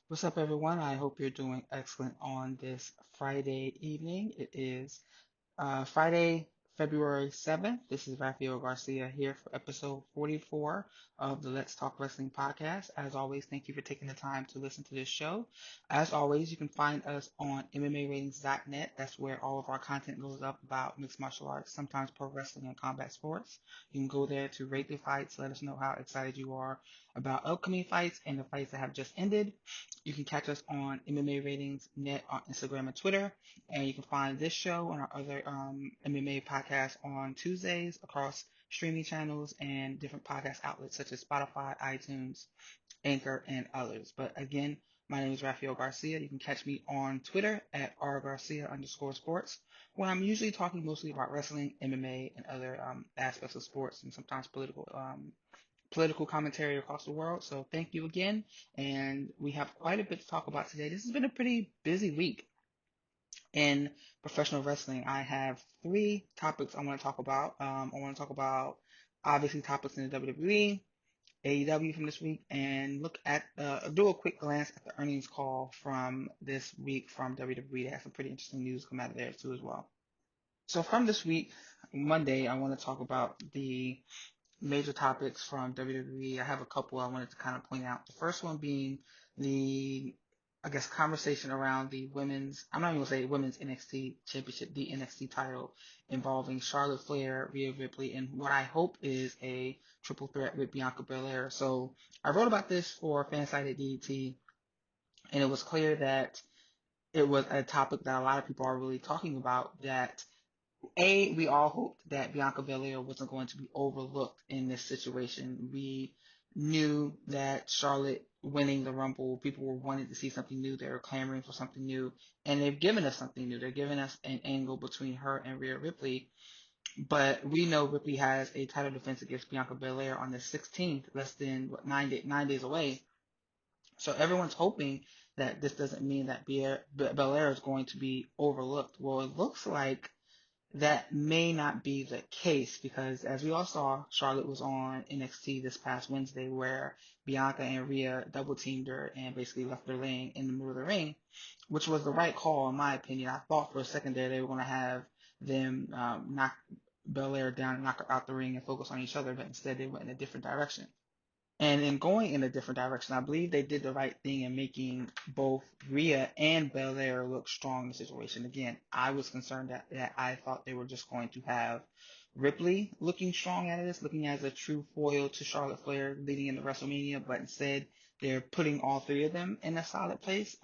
What's up, everyone? I hope you're doing excellent on this Friday evening. It is Friday, February 7th. This is Raphael Garcia here for episode 44 of the Let's Talk Wrestling podcast. As always, thank you for taking the time to listen to this show. As always, you can find us on MMAratings.net. That's where all of our content goes up about mixed martial arts, sometimes pro wrestling and combat sports. You can go there to rate the fights, let us know how excited you are about upcoming fights and the fights that have just ended. You can catch us on MMA Ratings Net on Instagram and Twitter. And you can find this show and our other MMA podcasts on Tuesdays across streaming channels and different podcast outlets such as Spotify, iTunes, Anchor, and others. But again, my name is Rafael Garcia. You can catch me on Twitter at rgarcia_sports, where I'm usually talking mostly about wrestling, MMA, and other aspects of sports and sometimes political commentary across the world. So thank you again. And we have quite a bit to talk about today. This has been a pretty busy week in professional wrestling. I have three topics I want to talk about. I want to talk about obviously topics in the WWE, AEW from this week, and look at do a quick glance at the earnings call from this week from WWE. They have some pretty interesting news come out of there too as well. So from this week, Monday, I want to talk about the major topics from WWE. I have a couple I wanted to kind of point out. The first one being the, I guess, conversation around the women's, I'm not even going to say women's NXT championship, the NXT title involving Charlotte Flair, Rhea Ripley, and what I hope is a triple threat with Bianca Belair. So I wrote about this for Fansite at DDT, and it was clear that it was a topic that a lot of people are really talking about that we all hoped that Bianca Belair wasn't going to be overlooked in this situation. We knew that Charlotte winning the Rumble, people were wanting to see something new. They were clamoring for something new, and they've given us something new. They're giving us an angle between her and Rhea Ripley. But we know Ripley has a title defense against Bianca Belair on the 16th, less than 9 days away. So everyone's hoping that this doesn't mean that Belair is going to be overlooked. Well, it looks like that may not be the case because, as we all saw, Charlotte was on NXT this past Wednesday where Bianca and Rhea double teamed her and basically left her laying in the middle of the ring, which was the right call in my opinion. I thought for a second there they were going to have them knock Belair down and knock her out the ring and focus on each other, but instead they went in a different direction. And in going in a different direction, I believe they did the right thing in making both Rhea and Belair look strong in the situation. Again, I was concerned that I thought they were just going to have Ripley looking strong out of this, looking as a true foil to Charlotte Flair leading into WrestleMania, but instead they're putting all three of them in a solid place.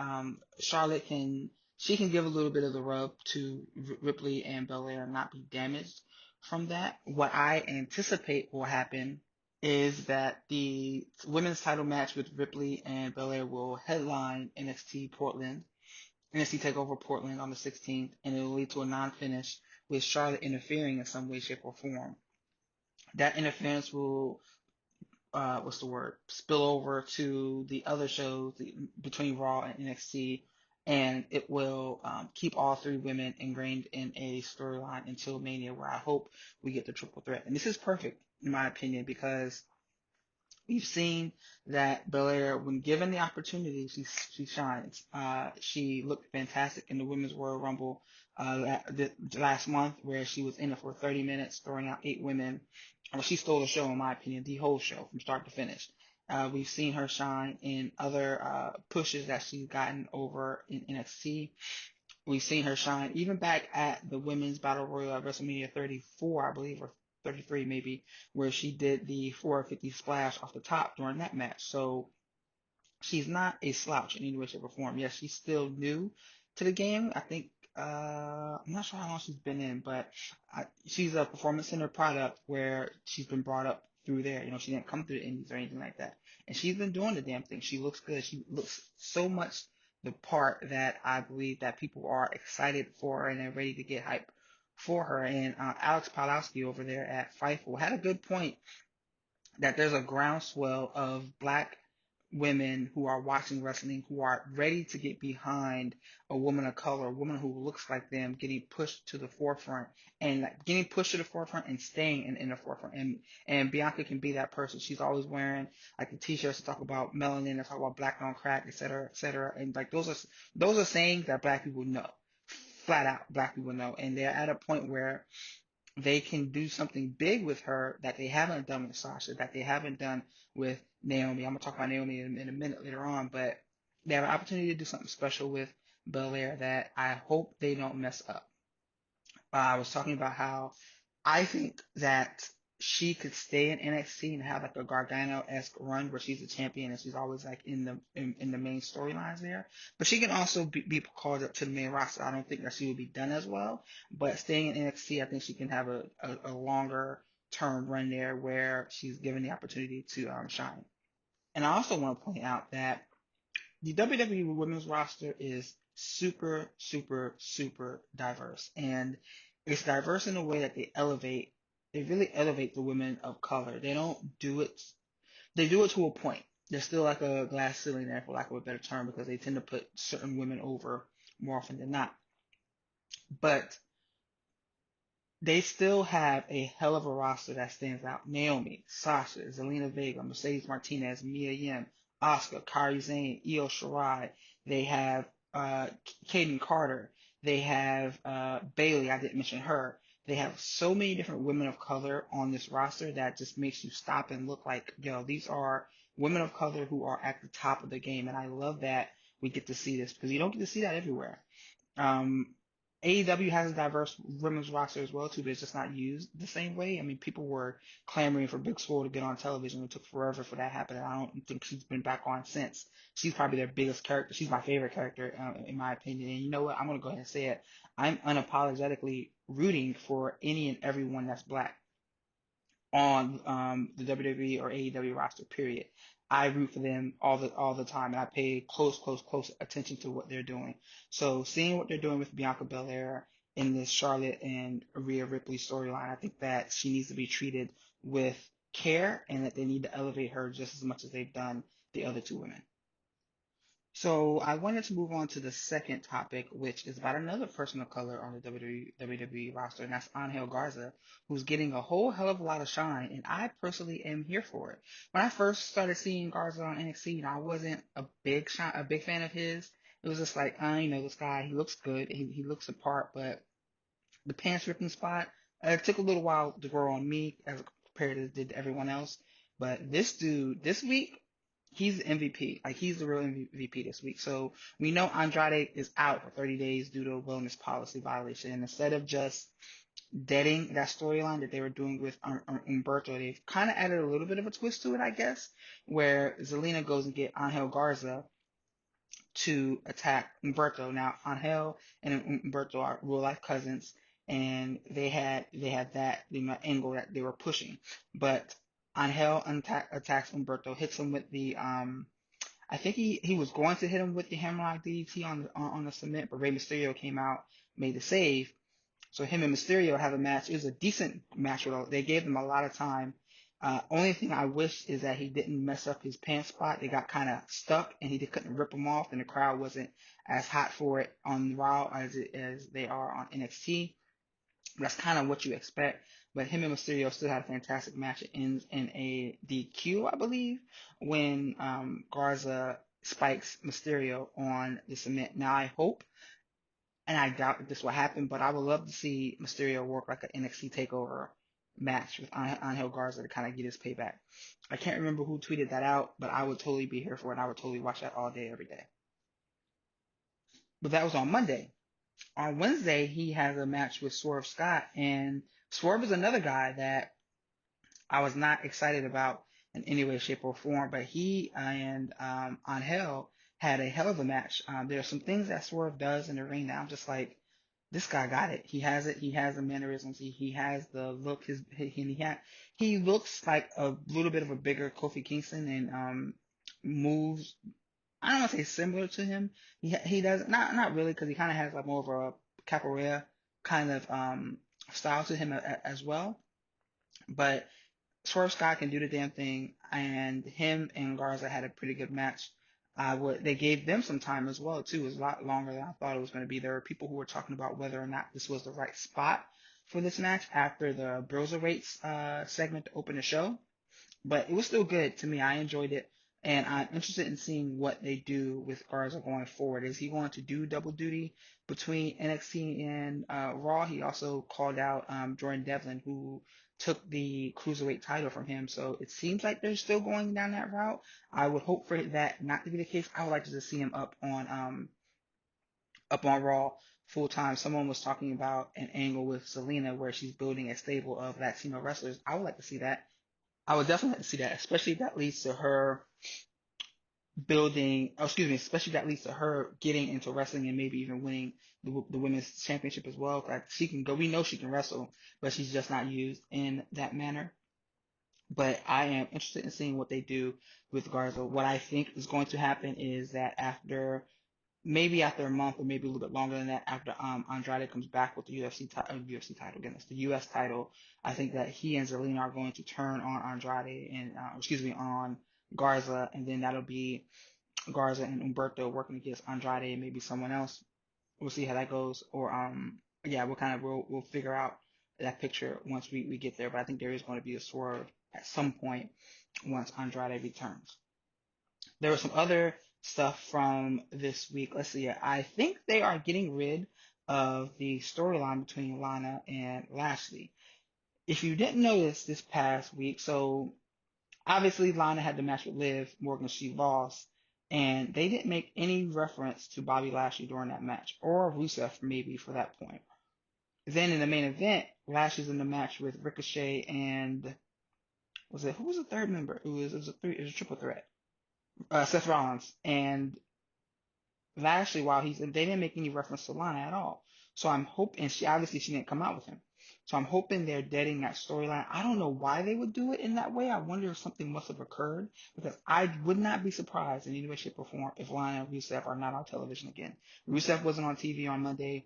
Charlotte can give a little bit of the rub to Ripley and Belair and not be damaged from that. What I anticipate will happen is that the women's title match with Ripley and Belair will headline NXT Takeover Portland on the 16th, and it will lead to a non-finish with Charlotte interfering in some way, shape, or form. That interference will, what's the word, spill over to the other shows between Raw and NXT, and it will keep all three women ingrained in a storyline until Mania, where I hope we get the triple threat. And this is perfect, in my opinion, because we've seen that Belair, when given the opportunity, she shines. She looked fantastic in the Women's Royal Rumble last month, where she was in it for 30 minutes, throwing out 8 women. Well, she stole the show, in my opinion, the whole show from start to finish. We've seen her shine in other pushes that she's gotten over in NXT. We've seen her shine even back at the Women's Battle Royal at WrestleMania 34, I believe, or 33 maybe, where she did the 450 splash off the top during that match. So she's not a slouch in any way, shape, or form. Yes, she's still new to the game. I think I'm not sure how long she's been in, but she's a performance center product where she's been brought up through there. You know, she didn't come through the indies or anything like that. And she's been doing the damn thing. She looks good. She looks so much the part that I believe that people are excited for and they're ready to get hype for her. And Alex Palowski over there at Fightful had a good point that there's a groundswell of black women who are watching wrestling who are ready to get behind a woman of color, a woman who looks like them, getting pushed to the forefront and like, getting pushed to the forefront and staying in the forefront. And Bianca can be that person. She's always wearing like the t-shirts to talk about melanin, to talk about black on crack, et cetera, et cetera. And like those are sayings that black people know. Flat out, black people know. And they're at a point where they can do something big with her that they haven't done with Sasha, that they haven't done with Naomi. I'm gonna talk about Naomi in a minute later on, but they have an opportunity to do something special with Belair that I hope they don't mess up. I was talking about how I think that she could stay in NXT and have like a Gargano-esque run where she's a champion and she's always like in the main storylines there. But she can also be called up to the main roster. I don't think that she would be done as well. But staying in NXT, I think she can have a longer term run there where she's given the opportunity to shine. And I also want to point out that the WWE women's roster is super, super, super diverse. And it's diverse in a way that they really elevate the women of color. They don't do it, they do it to a point. There's still like a glass ceiling there, for lack of a better term, because they tend to put certain women over more often than not. But they still have a hell of a roster that stands out. Naomi, Sasha, Zelina Vega, Mercedes Martinez, Mia Yim, Asuka, Kairi Sane, Io Shirai. They have Kaden Carter. They have Bailey. I didn't mention her. They have so many different women of color on this roster that just makes you stop and look like, yo, these are women of color who are at the top of the game. And I love that we get to see this because you don't get to see that everywhere. Um, AEW has a diverse women's roster as well too, but it's just not used the same way. I mean, people were clamoring for Big Swole to get on television. It took forever for that to happen, and I don't think she's been back on since. She's probably their biggest character. She's my favorite character, in my opinion. And you know what? I'm gonna go ahead and say it. I'm unapologetically rooting for any and everyone that's black on the WWE or AEW roster, period. I root for them all the time, and I pay close attention to what they're doing. So seeing what they're doing with Bianca Belair in this Charlotte and Rhea Ripley storyline, I think that she needs to be treated with care, and that they need to elevate her just as much as they've done the other two women. So I wanted to move on to the second topic, which is about another person of color on the WWE roster, and that's Angel Garza, who's getting a whole hell of a lot of shine, and I personally am here for it. When I first started seeing Garza on NXT, I wasn't a big fan of his. It was just like, this guy, he looks good, he looks apart, but the pants ripping spot, it took a little while to grow on me as compared to it did to everyone else. But this dude, this week, he's the MVP. Like, he's the real MVP this week. So we know Andrade is out for 30 days due to a wellness policy violation. And instead of just deading that storyline that they were doing with Umberto, they've kind of added a little bit of a twist to it, I guess, where Zelina goes and get Angel Garza to attack Umberto. Now, Angel and Umberto are real life cousins, and they had that angle that they were pushing. But Angel attacks Umberto, hits him with the I think he was going to hit him with the Hammerlock DDT on the cement, but Rey Mysterio came out, made the save. So him and Mysterio have a match. It was a decent match. They gave them a lot of time. Only thing I wish is that he didn't mess up his pants spot. They got kind of stuck, and he couldn't rip them off, and the crowd wasn't as hot for it on Raw as they are on NXT. That's kind of what you expect. But him and Mysterio still had a fantastic match. It ends in a DQ, I believe, when Garza spikes Mysterio on the cement. Now I hope, and I doubt that this will happen, but I would love to see Mysterio work like an NXT takeover match with Angel Garza to kind of get his payback. I can't remember who tweeted that out, but I would totally be here for it. I would totally watch that all day, every day. But that was on Monday. On Wednesday, he has a match with Swerve Scott, and Swerve is another guy that I was not excited about in any way, shape, or form, but he and Angel had a hell of a match. There are some things that Swerve does in the ring that I'm just like, this guy got it. He has it. He has the mannerisms. He has the look. He looks like a little bit of a bigger Kofi Kingston and moves. I don't want to say similar to him. He does not really, because he kind of has like more of a capoeira kind of style to him as well. But Swerve Scott can do the damn thing, and him and Garza had a pretty good match. They gave them some time as well too. It was a lot longer than I thought it was going to be. There were people who were talking about whether or not this was the right spot for this match after the Broserweights segment to open the show, but it was still good to me. I enjoyed it, and I'm interested in seeing what they do with Garza going forward. Is he going to do double duty between NXT and Raw? He also called out Jordan Devlin, who took the cruiserweight title from him. So it seems like they're still going down that route. I would hope for that not to be the case. I would like to just see him up on Raw full time. Someone was talking about an angle with Selena where she's building a stable of Latino wrestlers. I would like to see that. I would definitely like to see that, especially if that leads to her building, oh, excuse me, especially if that leads to her getting into wrestling and maybe even winning the women's championship as well. Like she can go, we know she can wrestle, but she's just not used in that manner. But I am interested in seeing what they do with Garza. What I think is going to happen is that maybe after a month or maybe a little bit longer than that, after Andrade comes back with the UFC title again, it's the US title. I think that he and Zelina are going to turn on Andrade and excuse me on Garza, and then that'll be Garza and Umberto working against Andrade and maybe someone else. We'll see how that goes. Or yeah, we'll figure out that picture once we get there. But I think there is going to be a swerve at some point once Andrade returns. There was some other stuff from this week. Let's see. I think they are getting rid of the storyline between Lana and Lashley. If you didn't notice this past week, so obviously Lana had the match with Liv Morgan, she lost, and they didn't make any reference to Bobby Lashley during that match, or Rusev maybe for that point. Then in the main event, Lashley's in the match with Ricochet and who was the third member? It was a triple threat. Seth Rollins and Lashley, while they didn't make any reference to Lana at all. So I'm hoping, and she didn't come out with him. So I'm hoping they're deading that storyline. I don't know why they would do it in that way. I wonder if something must have occurred because I would not be surprised in any way, shape, or form if Lana and Rusev are not on television again. Rusev wasn't on TV on Monday.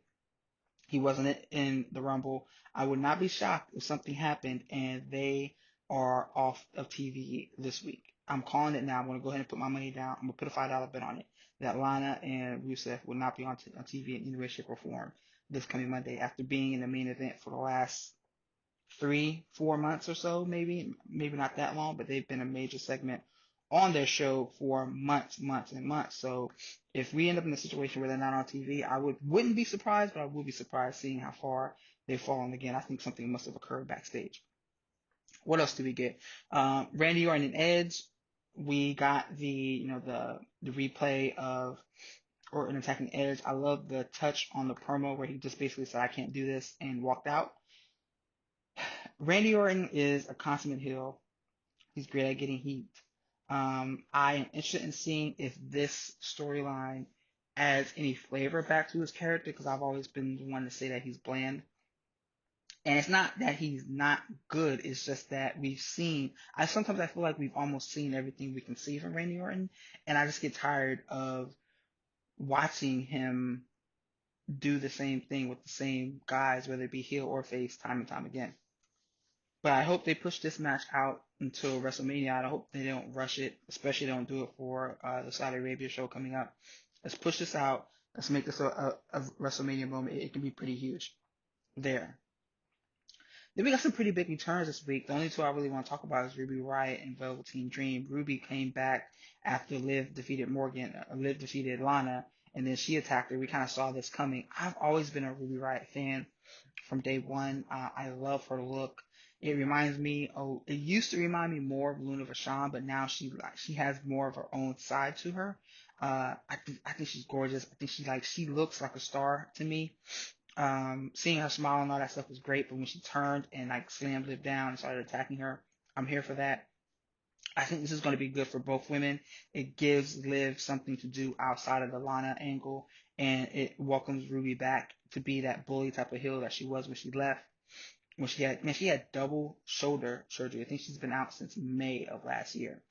He wasn't in the Rumble. I would not be shocked if something happened and they are off of TV this week. I'm calling it now. I'm going to go ahead and put my money down. I'm going to put a $5 bet on it that Lana and Rusev will not be on TV in any way, shape, or form this coming Monday after being in the main event for the last 3, 4 months or so, maybe not that long, but they've been a major segment on their show for months, months, and months. So if we end up in a situation where they're not on TV, wouldn't be surprised, but I would be surprised seeing how far they've fallen again. I think something must have occurred backstage. What else do we get? Randy Orton and Edge. We got the replay of Orton attacking Edge. I love the touch on the promo where he just basically said, "I can't do this," and walked out. Randy Orton is a consummate heel. He's great at getting heat. I am interested in seeing if this storyline adds any flavor back to his character because I've always been the one to say that he's bland. And it's not that he's not good. It's just that sometimes I feel like we've almost seen everything we can see from Randy Orton. And I just get tired of watching him do the same thing with the same guys, whether it be heel or face, time and time again. But I hope they push this match out until WrestleMania. I hope they don't rush it, especially don't do it for the Saudi Arabia show coming up. Let's push this out. Let's make this a WrestleMania moment. It can be pretty huge there. Then we got some pretty big returns this week. The only two I really want to talk about is Ruby Riott and Velveteen Dream. Ruby came back after Liv defeated Lana, and then she attacked her. We kind of saw this coming. I've always been a Ruby Riott fan from day one. I love her look. It used to remind me more of Luna Vachon, but now she has more of her own side to her. I think she's gorgeous. I think she looks like a star to me. Seeing her smile and all that stuff was great, but when she turned and slammed Liv down and started attacking her, I'm here for that. I think this is going to be good for both women. It gives Liv something to do outside of the Lana angle, and it welcomes Ruby back to be that bully type of heel that she was when she left. When she had double shoulder surgery. I think she's been out since May of last year.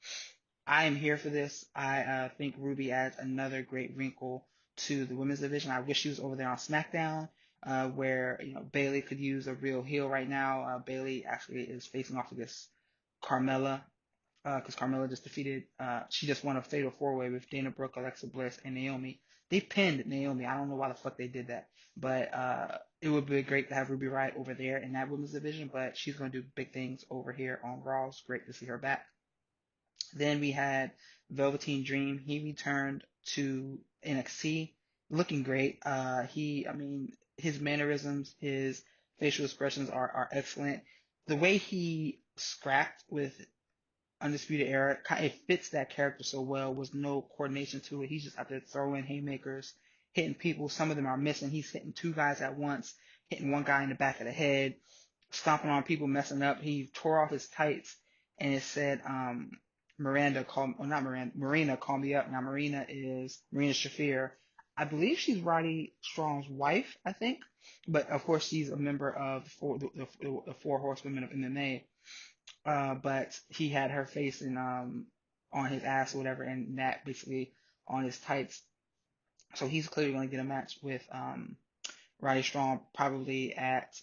I am here for this. I think Ruby adds another great wrinkle to the women's division. I wish she was over there on SmackDown, where Bayley could use a real heel right now. Bayley actually is facing off against Carmella, because Carmella just defeated, she just won a fatal four-way with Dana Brooke, Alexa Bliss, and Naomi. They pinned Naomi. I don't know why the fuck they did that, but it would be great to have Ruby Riott over there in that women's division, but she's going to do big things over here on Raw. It's great to see her back. Then we had Velveteen Dream. He returned to NXT looking great. I mean, his mannerisms, his facial expressions are excellent. The way he scrapped with Undisputed Era, it fits that character so well. Was no coordination to it. He's just out there throwing haymakers, hitting people. Some of them are missing. He's hitting two guys at once, hitting one guy in the back of the head, stomping on people, messing up. He tore off his tights, and it said, Marina called me up. Now Marina Shafir. I believe she's Roddy Strong's wife, I think, but of course she's a member of the Four Horsewomen of MMA. But he had her face on his ass or whatever, and that basically on his tights. So he's clearly going to get a match with Roddy Strong probably at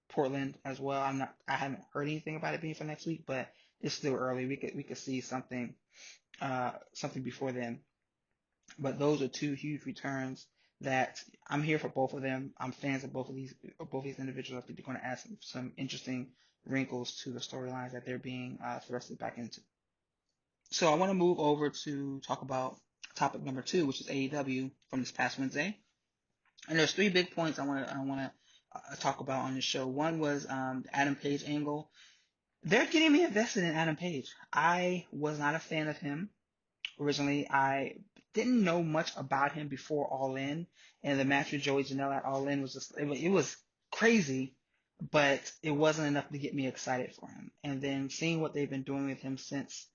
Portland as well. I haven't heard anything about it being for next week, but it's still early. We could see something before then. But those are two huge returns that I'm here for both of them. I'm fans of both these individuals. I think they're going to add some interesting wrinkles to the storylines that they're being thrusted back into. So I want to move over to talk about topic number 2, which is AEW from this past Wednesday. And there's 3 big points I want to talk about on this show. One was the Adam Page angle. They're getting me invested in Adam Page. I was not a fan of him originally. I didn't know much about him before All In, and the match with Joey Janela at All In was just it was crazy, but it wasn't enough to get me excited for him. And then seeing what they've been doing with him since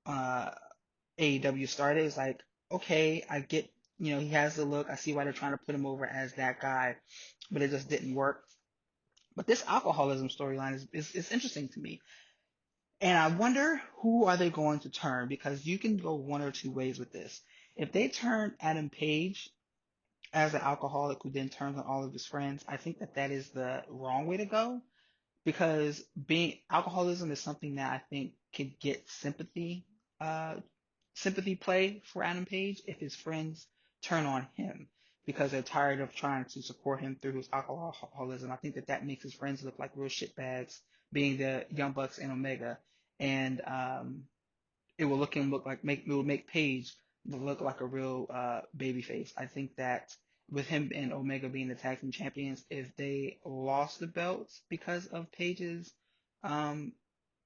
AEW started is like, okay, I get, he has the look. I see why they're trying to put him over as that guy, but it just didn't work. But this alcoholism storyline is interesting to me. And I wonder who are they going to turn, because you can go one or two ways with this. If they turn Adam Page as an alcoholic who then turns on all of his friends, I think that is the wrong way to go, because alcoholism is something that I think could get sympathy play for Adam Page if his friends turn on him because they're tired of trying to support him through his alcoholism. I think that makes his friends look like real shitbags, being the Young Bucks and Omega, and it will make Page look like a real babyface. I think that with him and Omega being the tag team champions, if they lost the belts because of Page's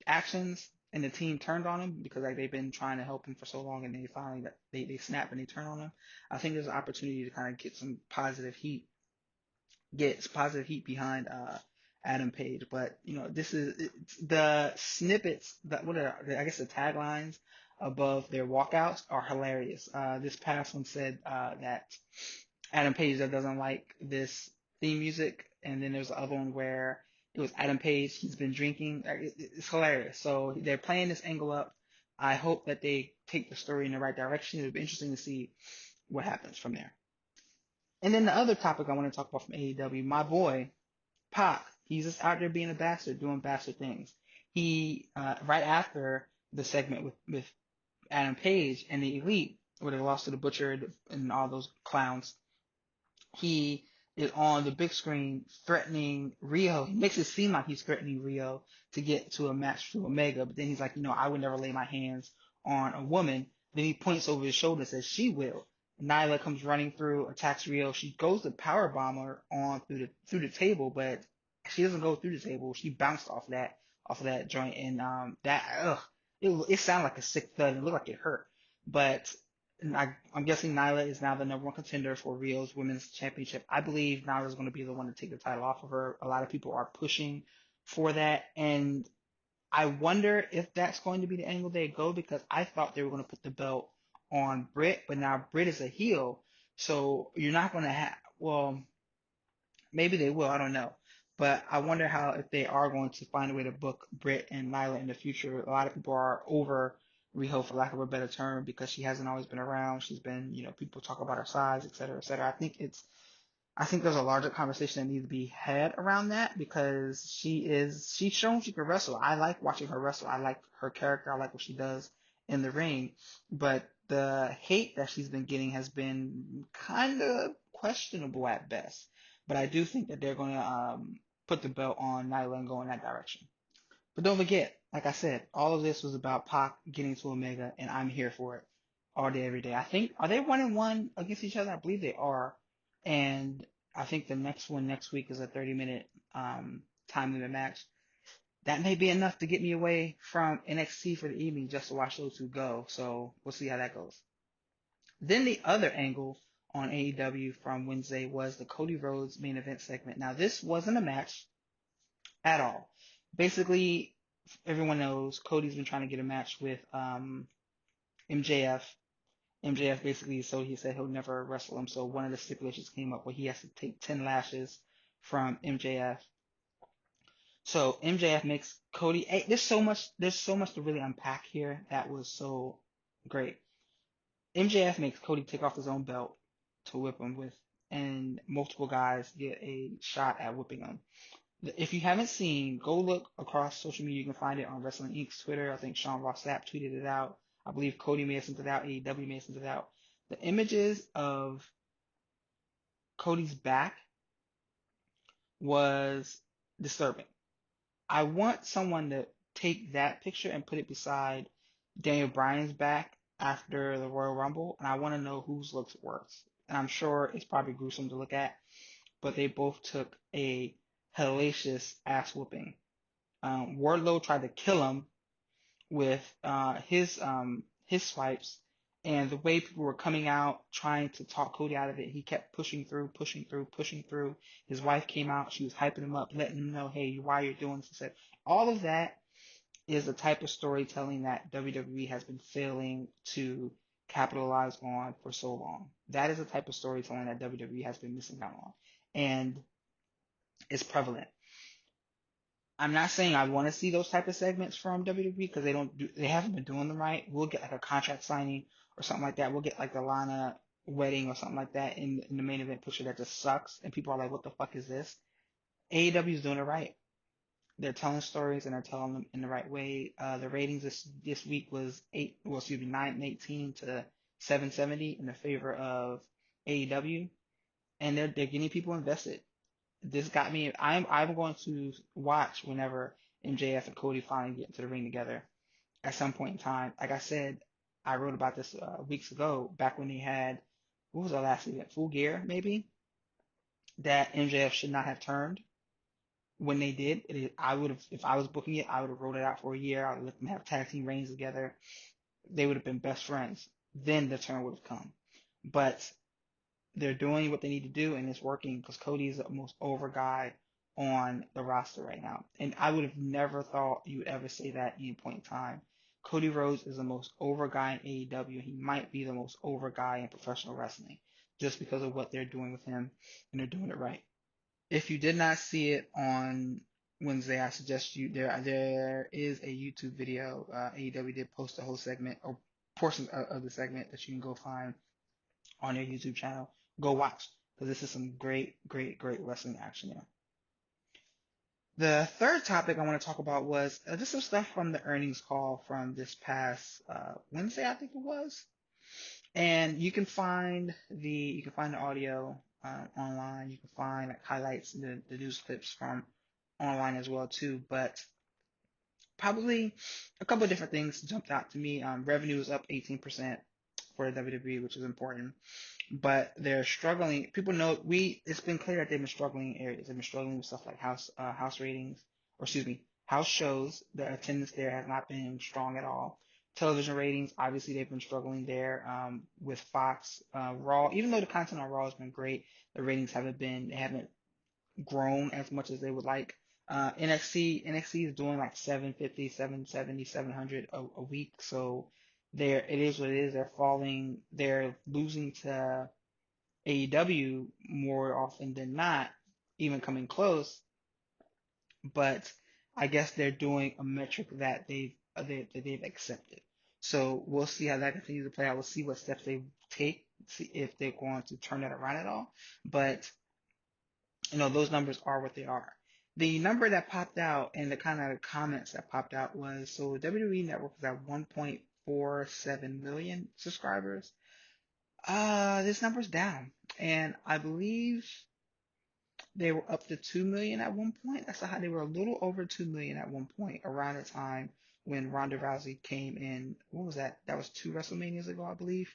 actions and the team turned on him because they've been trying to help him for so long and they finally they snap and they turn on him, I think there's an opportunity to kind of get some positive heat behind Adam Page. But this is the snippets that I guess the taglines above their walkouts are hilarious. This past one said that Adam Page that doesn't like this theme music, and then there's the other one where it was Adam Page, he's been drinking. It's hilarious. So they're playing this angle up. I hope that they take the story in the right direction. It'll be interesting to see what happens from there. And then the other topic I want to talk about from AEW, my boy, Pac, he's just out there being a bastard, doing bastard things. He, right after the segment with Adam Page and the Elite, where they lost to the Butcher and all those clowns, he is on the big screen threatening Rio. He makes it seem like he's threatening Rio to get to a match to Omega, but then he's like, I would never lay my hands on a woman. Then he points over his shoulder and says, she will. Nyla comes running through, attacks Rio. She goes to powerbomb her on through the table, but she doesn't go through the table. She bounced off that joint, and it sounded like a sick thud. It looked like it hurt, but I'm guessing Nyla is now the number 1 contender for Rio's Women's Championship. I believe Nyla is going to be the one to take the title off of her. A lot of people are pushing for that, and I wonder if that's going to be the angle they go, because I thought they were going to put the belt on Britt, but now Britt is a heel, so you're not going to have, well, maybe they will, I don't know. But I wonder if they are going to find a way to book Britt and Nyla in the future. A lot of people are over Riho, for lack of a better term, because she hasn't always been around. She's been, people talk about her size, et cetera, et cetera. I think there's a larger conversation that needs to be had around that because she's shown she can wrestle. I like watching her wrestle. I like her character. I like what she does in the ring. But the hate that she's been getting has been kind of questionable at best. But I do think that they're going to put the belt on Nyla and go in that direction. But don't forget, like I said, all of this was about Pac getting to Omega, and I'm here for it all day, every day. I think, are they 1-1 against each other? I believe they are. And I think the next one next week is a 30-minute time limit match. That may be enough to get me away from NXT for the evening just to watch those two go. So we'll see how that goes. Then the other angle on AEW from Wednesday was the Cody Rhodes main event segment. Now, this wasn't a match at all. Basically, everyone knows Cody's been trying to get a match with MJF. MJF basically, so he said he'll never wrestle him. So one of the stipulations came up where he has to take 10 lashes from MJF. So MJF makes Cody. There's so much to really unpack here. That was so great. MJF makes Cody take off his own belt to whip him with, and multiple guys get a shot at whipping him. If you haven't seen, go look across social media. You can find it on Wrestling Inc.'s Twitter. I think Sean Ross Sapp tweeted it out. I believe Cody may have sent it out. AEW may have sent it out. The images of Cody's back was disturbing. I want someone to take that picture and put it beside Daniel Bryan's back after the Royal Rumble, and I want to know whose looks worse. And I'm sure it's probably gruesome to look at, but they both took a hellacious ass whooping. Wardlow tried to kill him with his swipes, and the way people were coming out trying to talk Cody out of it, he kept pushing through, pushing through, pushing through. His wife came out, she was hyping him up, letting him know, hey, why you're doing this. He said, all of that is the type of storytelling that WWE has been failing to capitalize on for so long. That is the type of storytelling that WWE has been missing out on, and it's prevalent. I'm not saying I want to see those type of segments from WWE because they haven't been doing them right. We'll get like a contract signing or something like that. We'll get like the Lana wedding or something like that in the main event picture that just sucks and people are like, what the fuck is this? AEW is doing it right. They're telling stories and they're telling them in the right way. The ratings this week was 918 to 770 in the favor of AEW, and they're getting people invested. This got me. I'm going to watch whenever MJF and Cody finally get into the ring together at some point in time. Like I said, I wrote about this weeks ago, back when they had, what was our last event? Full Gear, maybe, that MJF should not have turned when they did. I would have, if I was booking it, I would have wrote it out for a year. I would let them have tag team reigns together. They would have been best friends. Then the turn would have come. But they're doing what they need to do, and it's working because Cody is the most over guy on the roster right now. And I would have never thought you would ever say that at any point in time. Cody Rhodes is the most over guy in AEW. He might be the most over guy in professional wrestling just because of what they're doing with him, and they're doing it right. If you did not see it on Wednesday, I suggest there is a YouTube video. AEW did post a whole segment or portion of the segment that you can go find on your YouTube channel. Go watch because this is some great, great, great wrestling action there. The third topic I want to talk about was just some stuff from the earnings call from this past Wednesday, I think it was. And you can find the audio online. You can find like highlights, the news clips from online as well too. But probably a couple of different things jumped out to me. Revenue is up 18% for the WWE, which is important. But they're struggling. People know it's been clear that they've been struggling in areas. They've been struggling with stuff like house ratings, or excuse me, house shows. The attendance there has not been strong at all. Television ratings, obviously they've been struggling there. With Fox, Raw, even though the content on Raw has been great, the ratings they haven't grown as much as they would like. NXT is doing like 750, 770, 700 a week. So it is what it is. They're falling, they're losing to AEW more often than not, even coming close. But I guess they're doing a metric that they've accepted. So we'll see how that continues to play out. We'll see what steps they take, see if they're going to turn that around at all. But those numbers are what they are. The number that popped out and the kind of comments that popped out was, so WWE Network was at 1.47 million subscribers. This number's down, and I believe they were up to 2 million at one point. That's how they were a little over 2 million at one point around the time when Ronda Rousey came in. What was that? That was 2 WrestleManias ago, I believe.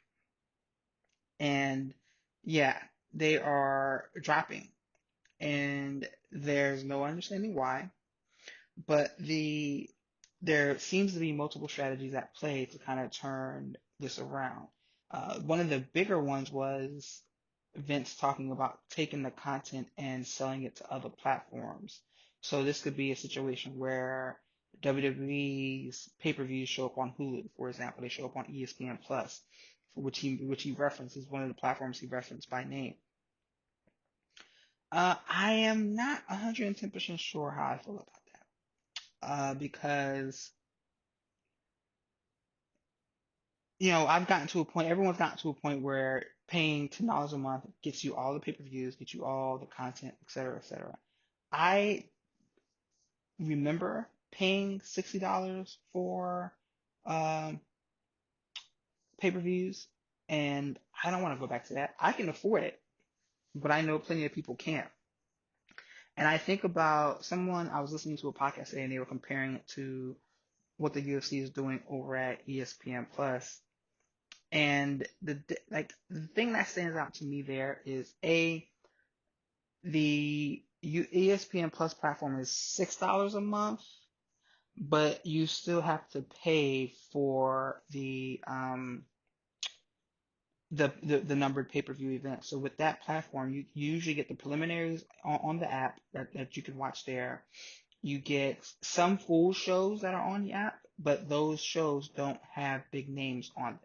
And yeah, they are dropping, and there's no understanding why. But there seems to be multiple strategies at play to kind of turn this around. One of the bigger ones was Vince talking about taking the content and selling it to other platforms. So this could be a situation where WWE's pay-per-views show up on Hulu, for example. They show up on ESPN Plus, which he references, one of the platforms he referenced by name. I am not 110% sure how I feel about that. Because I've gotten to a point, everyone's gotten to a point where paying $10 a month gets you all the pay-per-views, gets you all the content, et cetera, et cetera. I remember paying $60 for um, pay-per-views, and I don't want to go back to that. I can afford it, but I know plenty of people can't. And I think about someone, I was listening to a podcast today, and they were comparing it to what the UFC is doing over at ESPN Plus. And the thing that stands out to me there is the ESPN Plus platform is $6 a month, but you still have to pay for the numbered pay-per-view events. So with that platform, you usually get the preliminaries on the app that you can watch there. You get some full shows that are on the app, but those shows don't have big names on them.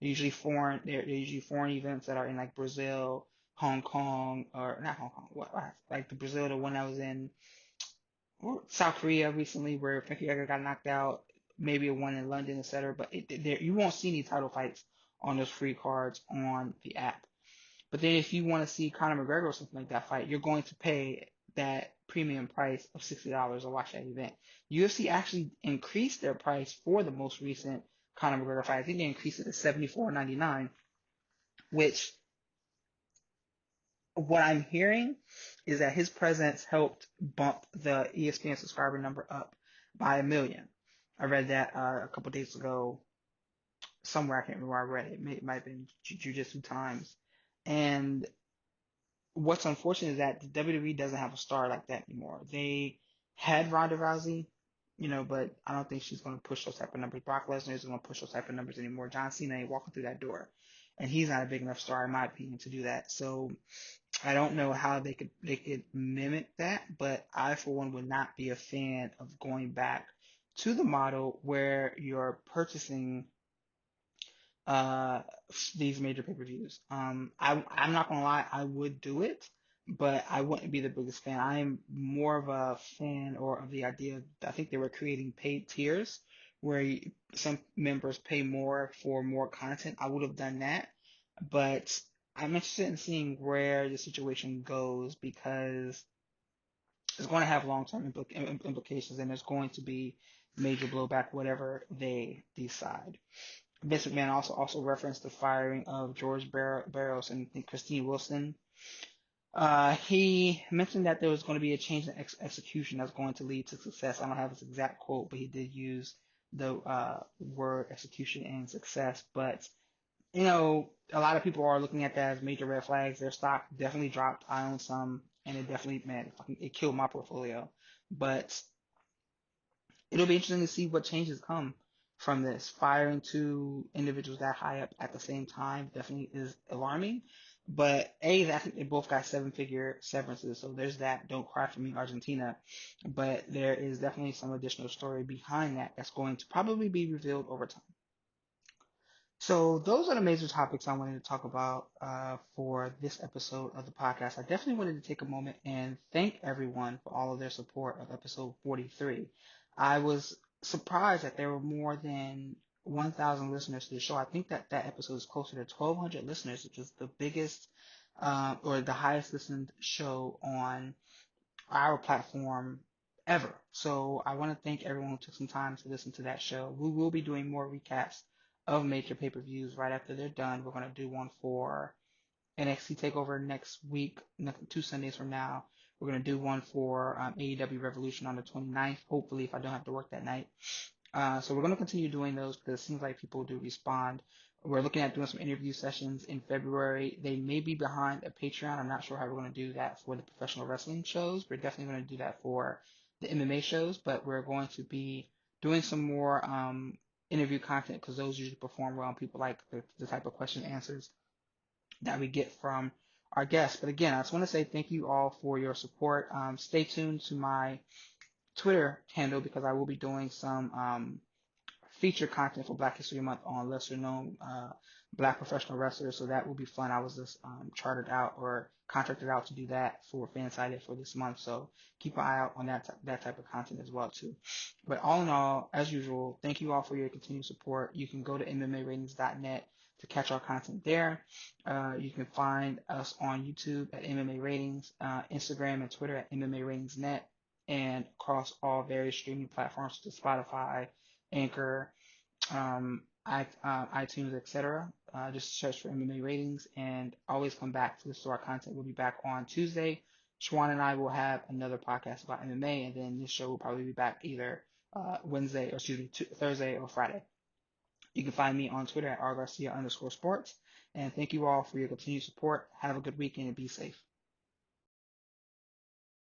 They're usually foreign events that are in like Brazil, Hong Kong, or not Hong Kong, like the Brazil, the one that was in or South Korea recently where Frankie Edgar got knocked out, maybe a one in London, etc. But you won't see any title fights on those free cards on the app. But then if you want to see Conor McGregor or something like that fight, you're going to pay that premium price of $60 to watch that event. UFC actually increased their price for the most recent Conor McGregor fight. I think they increased it to $74.99, which what I'm hearing is that his presence helped bump the ESPN subscriber number up by 1 million. I read that a couple days ago somewhere. I can't remember where I read it. It might have been Jiu-Jitsu Times. And what's unfortunate is that the WWE doesn't have a star like that anymore. They had Ronda Rousey, but I don't think she's going to push those type of numbers. Brock Lesnar isn't going to push those type of numbers anymore. John Cena ain't walking through that door, and he's not a big enough star, in my opinion, to do that. So I don't know how they could mimic that, but I, for one, would not be a fan of going back to the model where you're purchasing uh these major pay-per-views. I'm not gonna lie, I would do it, but I wouldn't be the biggest fan. I am more of a fan or of the idea. I think they were creating paid tiers where some members pay more for more content. I would have done that, but I'm interested in seeing where the situation goes because it's going to have long-term implications, and there's going to be major blowback whatever they decide. Vince McMahon also referenced the firing of George Barros and Christine Wilson. He mentioned that there was going to be a change in execution that's going to lead to success. I don't have his exact quote, but he did use the word execution and success. But a lot of people are looking at that as major red flags. Their stock definitely dropped. I own some, and it definitely, man, it killed my portfolio. But it'll be interesting to see what changes come from this. Firing two individuals that high up at the same time definitely is alarming. But I think they both got 7-figure severances, so there's that. Don't cry for me, Argentina. But there is definitely some additional story behind that that's going to probably be revealed over time. So those are the major topics I wanted to talk about for this episode of the podcast. I definitely wanted to take a moment and thank everyone for all of their support of episode 43. I was surprised that there were more than 1,000 listeners to the show. I think that episode is closer to 1,200 listeners, which is the biggest or the highest listened show on our platform ever. So I want to thank everyone who took some time to listen to that show. We will be doing more recaps of major pay-per-views right after they're done. We're going to do one for NXT Takeover next week, 2 Sundays from now. We're going to do one for AEW Revolution on the 29th, hopefully, if I don't have to work that night. So we're going to continue doing those because it seems like people do respond. We're looking at doing some interview sessions in February. They may be behind a Patreon. I'm not sure how we're going to do that for the professional wrestling shows. We're definitely going to do that for the MMA shows, but we're going to be doing some more interview content because those usually perform well and people like the type of question and answers that we get from our guests. But again, I just want to say thank you all for your support. Stay tuned to my Twitter handle because I will be doing some feature content for Black History Month on lesser known Black professional wrestlers. So that will be fun. I was just chartered out or contracted out to do that for Fansided for this month. So keep an eye out on that type of content as well too. But all in all, as usual, thank you all for your continued support. You can go to MMAratings.net to catch our content there. You can find us on YouTube at MMA Ratings, Instagram and Twitter at MMA Ratings.net, and across all various streaming platforms to Spotify, Anchor, iTunes, etc. Just search for MMA Ratings and always come back to the store content. We'll be back on Tuesday. Schwan and I will have another podcast about MMA, and then this show will probably be back either Thursday or Friday. You can find me on Twitter at rgarcia_sports. And thank you all for your continued support. Have a good weekend and be safe.